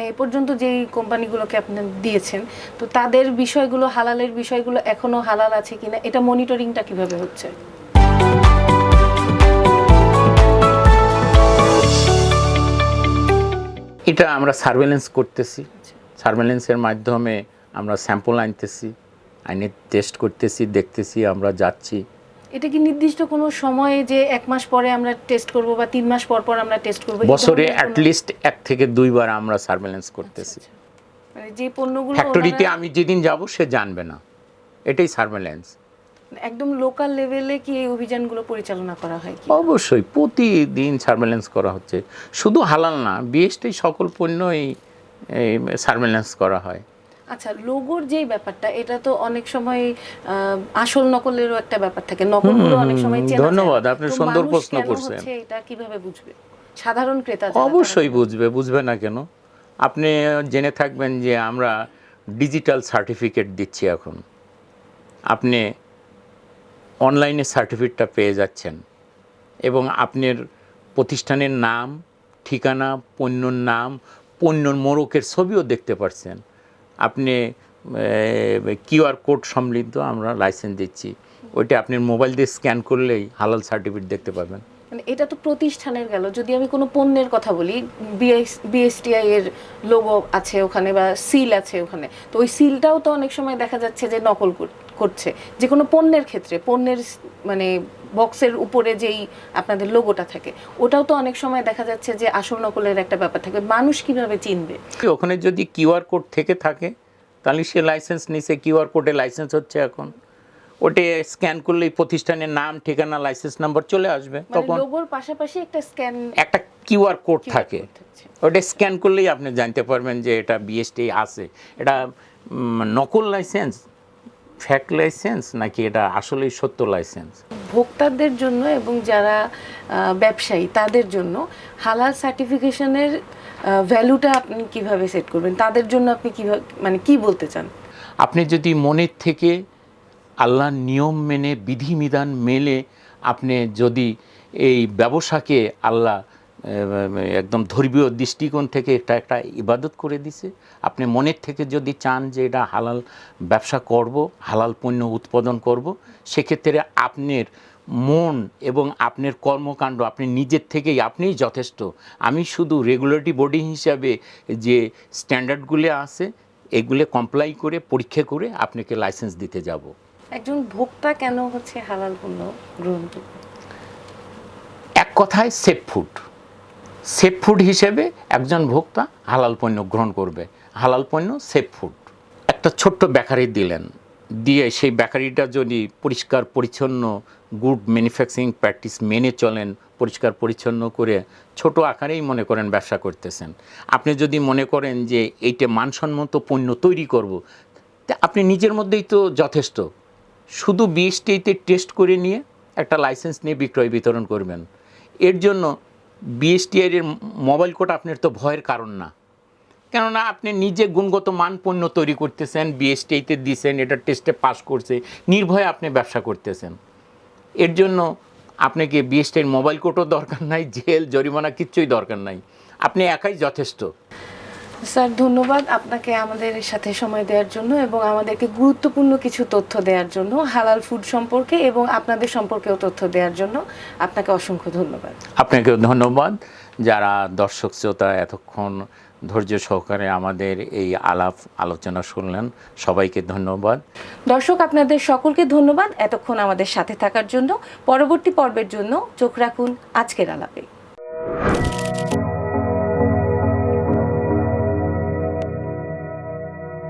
মানে এ পর্যন্ত যেই কোম্পানিগুলোকে আপনি দিয়েছেন, তো তাদের বিষয়গুলো, হালালের বিষয়গুলো এখনো হালাল আছে কিনা, এটা মনিটরিংটা কিভাবে হচ্ছে? এটা আমরা সার্ভেলেন্স করতেছি। সার্ভেলেন্সের মাধ্যমে আমরা স্যাম্পল আনতেছি, আইনে টেস্ট করতেছি, দেখতেছি, আমরা যাচ্ছি। এটা কি নির্দিষ্ট কোনো সময়ে যে 1 মাস পরে আমরা টেস্ট করব বা 3 মাস পর পর আমরা টেস্ট করব? বছরে অ্যাটলিস্ট 1 থেকে 2 বার আমরা সার্ভেলেন্স করতেছি। মানে যে পণ্যগুলো ফ্যাক্টরিতে আমি যেদিন যাব সে জানবে না, এটাই সার্ভেলেন্স। একদম লোকাল লেভেলে কি এই অভিযানগুলো পরিচালনা করা হয় কি? অবশ্যই প্রতিদিন সার্ভেলেন্স করা হচ্ছে। শুধু হালাল না, বিএসটি সকল পণ্যই সার্ভেলেন্স করা হয়। আচ্ছা, লোগোর যেই ব্যাপারটা, এটা তো অনেক সময় আসল নকলেরও একটা ব্যাপার থাকে, নকলগুলো অনেক সময় চেনা যায়। ধন্যবাদ, আপনি সুন্দর প্রশ্ন করছেন। এটা কিভাবে বুঝবে সাধারণ ক্রেতা? অবশ্যই বুঝবে না কেন? আপনি জেনে থাকবেন যে আমরা ডিজিটাল সার্টিফিকেট দিচ্ছি এখন। আপনি অনলাইনে সার্টিফিকেটটা পেয়ে যাচ্ছেন এবং আপনার প্রতিষ্ঠানের নাম, ঠিকানা, পণ্যর নাম, পণ্যর মোড়কের ছবিও দেখতে পাচ্ছেন। আপনি কিউআর কোড সমৃদ্ধ আমরা লাইসেন্স দিচ্ছি, ওইটা আপনার মোবাইল দিয়ে স্ক্যান করলেই হালাল সার্টিফিকেট দেখতে পাবেন। মানে এটা তো প্রতিষ্ঠানের গেল। যদি আমি কোনো পণ্যের কথা বলি, বিএসটিআই এর লোগো আছে ওখানে বা সিল আছে ওখানে, তো ওই সিলটাও তো অনেক সময় দেখা যাচ্ছে যে নকল করছে। যে কোনো পণ্যের ক্ষেত্রে, পণ্যের মানে বক্সের উপরে যেই আপনাদের লোগোটা থাকে, ওটাও তো অনেক সময় দেখা যাচ্ছে যে আসল নকলের একটা ব্যাপার থাকে। মানুষ কিভাবে চিনবে? ওখানে যদি কিউআর কোড থেকে থাকে তাহলে সে লাইসেন্স নিছে, কিউআর কোডে লাইসেন্স হচ্ছে এখন। ওটা স্ক্যান করলেই প্রতিষ্ঠানের নাম, ঠিকানা, লাইসেন্স নাম্বার চলে আসবে। তখন লোগোর পাশাপাশি একটা কিউআর কোড থাকে, ওটা স্ক্যান করলেই আপনি জানতে পারবেন যে এটা বিএসটি আছে। এটা নকল লাইসেন্স, ফ্যাক লাইসেন্স, নাকি এটা আসলেই সত্য লাইসেন্স। ভোক্তাদের জন্য এবং যারা ব্যবসায়ী তাদের জন্য হালাল সার্টিফিকেশনের ভ্যালুটা আপনি কিভাবে সেট করবেন? তাদের জন্য আপনি কিভাবে, মানে কি বলতে চান? আপনি যদি মনের থেকে আল্লাহর নিয়ম মেনে, বিধিবিধান মেনে আপনি যদি এই ব্যবসাকে আল্লাহ একদম ধর্মীয় দৃষ্টিকোণ থেকে এটা একটা ইবাদত করে দিছে, আপনি মনের থেকে যদি চান যে এটা হালাল ব্যবসা করব, হালাল পণ্য উৎপাদন করব, সেক্ষেত্রে আপনার মন এবং আপনার কর্মকাণ্ড আপনি নিজের থেকেই আপনিই যথেষ্ট। আমি শুধু রেগুলেটরি বডি হিসাবে যে স্ট্যান্ডার্ডগুলো আছে এগুলো কমপ্লাই করে, পরীক্ষা করে আপনাকে লাইসেন্স দিতে যাব। একজন ভোক্তা কেন হচ্ছে হালাল পণ্য গ্রহণ করবে? এক কথায় সেফ ফুড। সেফ ফুড হিসেবে একজন ভোক্তা হালাল পণ্য গ্রহণ করবে। হালাল পণ্য সেফ ফুড। একটা ছোট্ট বেকারি দিলেন, দিয়ে সেই বেকারিটা যদি পরিষ্কার পরিচ্ছন্ন গুড ম্যানুফ্যাকচারিং প্র্যাকটিস মেনে চলেন, পরিষ্কার পরিচ্ছন্ন করে ছোট আকারেই মনে করেন ব্যবসা করতেছেন, আপনি যদি মনে করেন যে এইটা মানসম্মত পণ্য তৈরি করব, তা আপনি নিজের মধ্যেই তো যথেষ্ট। শুধু বিএসটিতে টেস্ট করে নিয়ে একটা লাইসেন্স নিয়ে বিক্রয় বিতরণ করবেন। এর জন্য বিএসটিআই এর মোবাইল কোড আপনার তো ভয়ের কারণ না, কেননা আপনি নিজে গুণগত মান পণ্য তৈরি করতেছেন, বিএসটিআইতে দিয়েছেন, এটা টেস্টে পাস করছে, নির্ভয়ে আপনি ব্যবসা করতেছেন। এর জন্য আপনাকে বিএসটিআই এর মোবাইল কোডও দরকার নাই, জেল জরিমানা কিচ্ছুই দরকার নাই, আপনি একাই যথেষ্ট। স্যার, ধন্যবাদ আপনাকে আমাদের সাথে সময় দেওয়ার জন্য এবং আমাদেরকে গুরুত্বপূর্ণ কিছু তথ্য দেওয়ার জন্য, হালাল ফুড সম্পর্কে এবং আপনাদের সম্পর্কেও তথ্য দেওয়ার জন্য আপনাকে অসংখ্য ধন্যবাদ। আপনাকেও ধন্যবাদ। যারা দর্শক শ্রোতা এতক্ষণ ধৈর্য সহকারে আমাদের এই আলোচনা শুনলেন, সবাইকে ধন্যবাদ। দর্শক, আপনাদের সকলকে ধন্যবাদ এতক্ষণ আমাদের সাথে থাকার জন্য। পরবর্তী পর্বের জন্য চোখ রাখুন আজকের আলাপে।